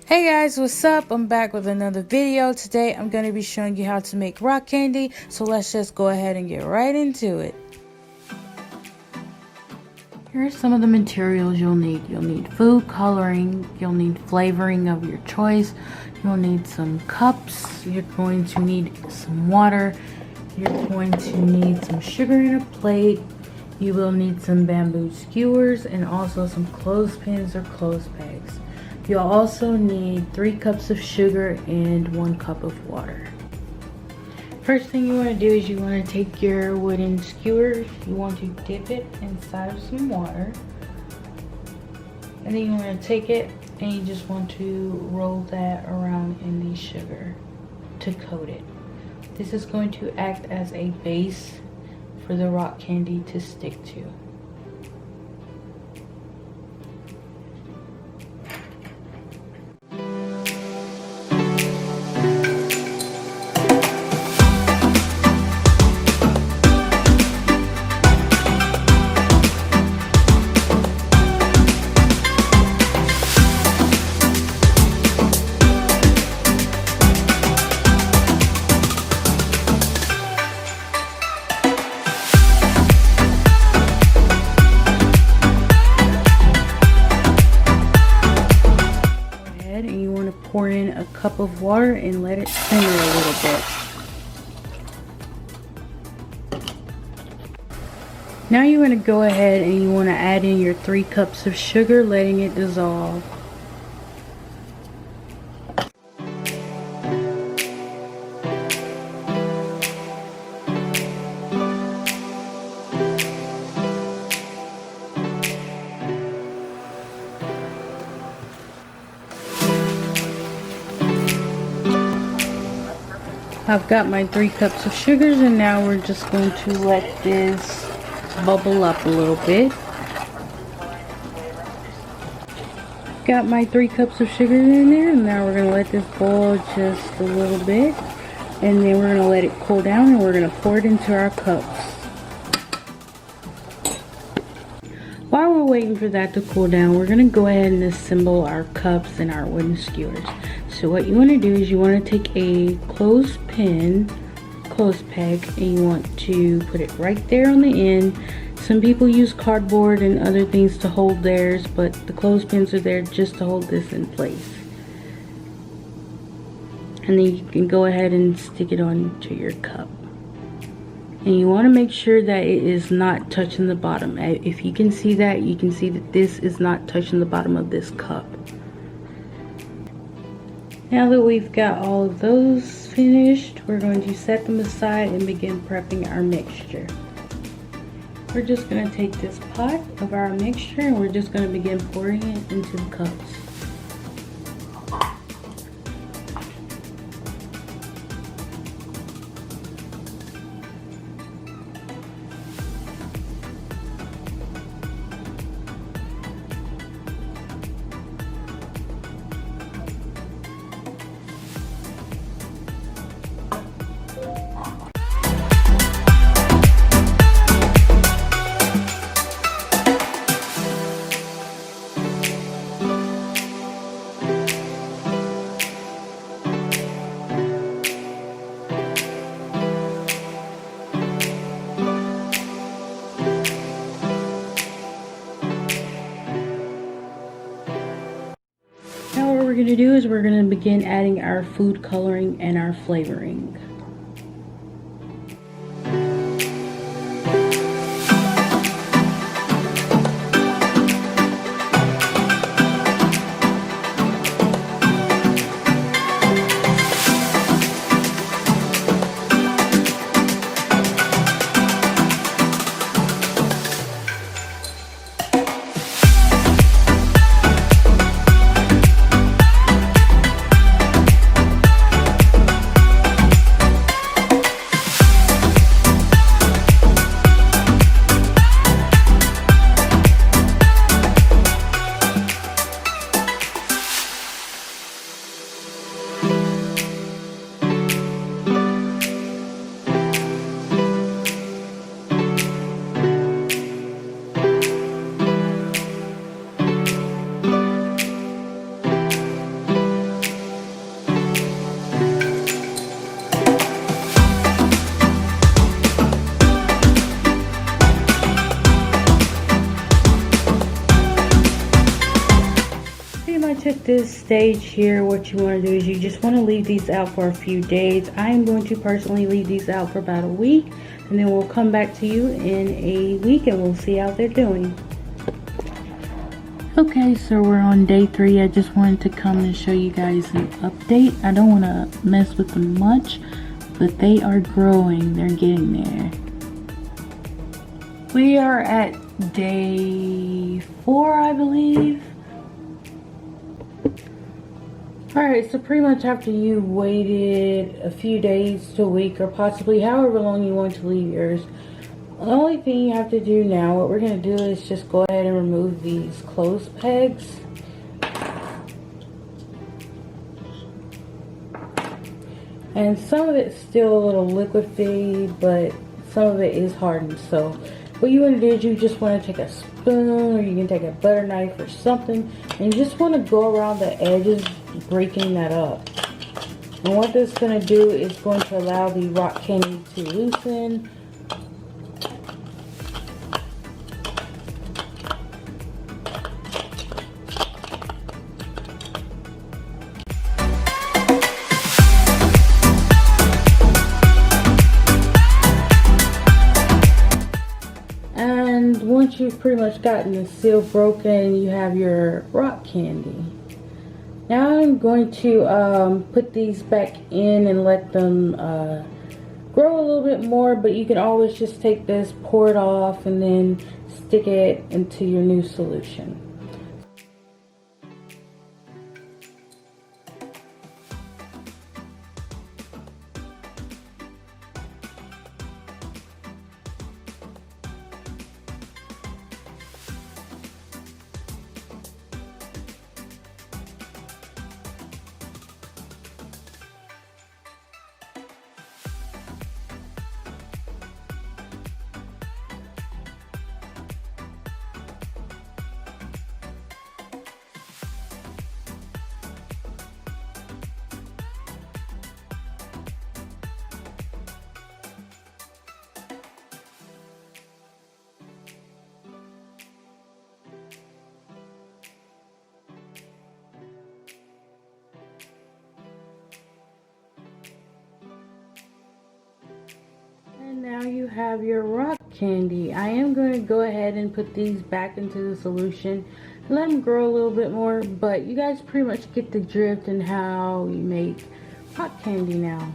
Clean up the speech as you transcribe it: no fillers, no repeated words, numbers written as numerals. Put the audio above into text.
Hey guys, what's up? I'm back with another video. Today I'm going to be showing you how to make rock candy, so let's just go ahead and get right into it. Here are some of the materials you'll need. You'll need food coloring, you'll need flavoring of your choice, you'll need some cups, you're going to need some water, you're going to need some sugar in a plate, you will need some bamboo skewers, and also some clothespins or clothes pegs. You'll also need 3 cups of sugar and 1 cup of water. First thing you want to do is you want to take your wooden skewer, you want to dip it inside of some water, and then you want to take it and you just want to roll that around in the sugar to coat it. This is going to act as a base for the rock candy to stick to. Pour in a cup of water and let it simmer a little bit. Now you want to go ahead and you want to add in your 3 cups of sugar, letting it dissolve. I've got my 3 cups of sugars, and now we're just going to let this bubble up a little bit. Got my 3 cups of sugar in there, and now we're going to let this boil just a little bit, and then we're going to let it cool down, and we're going to pour it into our cups. While we're waiting for that to cool down, we're going to go ahead and assemble our cups and our wooden skewers. So what you want to do is you want to take a clothes peg, and you want to put it right there on the end. Some people use cardboard and other things to hold theirs, but the clothespins are there just to hold this in place. And then you can go ahead and stick it onto your cup. And you want to make sure that it is not touching the bottom. If you can see that, you can see that this is not touching the bottom of this cup. Now that we've got all of those finished, we're going to set them aside and begin prepping our mixture. We're just going to take this pot of our mixture and we're just going to begin pouring it into the cups. Now what we're going to do is we're going to begin adding our food coloring and our flavoring. took this stage here, what you want to do is you just want to leave these out for a few days. I'm going to personally leave these out for about a week, and then we'll come back to you in a week and we'll see how they're doing. Okay, so we're on day 3. I just wanted to come and show you guys an update. I don't want to mess with them much, but they are growing. They're getting there. We are at day 4, I believe. Alright, so pretty much after you waited a few days to a week, or possibly however long you want to leave yours, the only thing you have to do now, what we're going to do is just go ahead and remove these clothes pegs. And some of it's still a little liquidy, but some of it is hardened. So what you want to do is you just want to take a spoon, or you can take a butter knife or something, and you just want to go around the edges, breaking that up. And what this is going to do is going to allow the rock candy to loosen. And once you've pretty much gotten the seal broken, you have your rock candy. Now I'm going to put these back in and let them grow a little bit more, but you can always just take this, pour it off, and then stick it into your new solution. And now you have your rock candy. I am going to go ahead and put these back into the solution and let them grow a little bit more, but you guys pretty much get the drift in how you make rock candy now.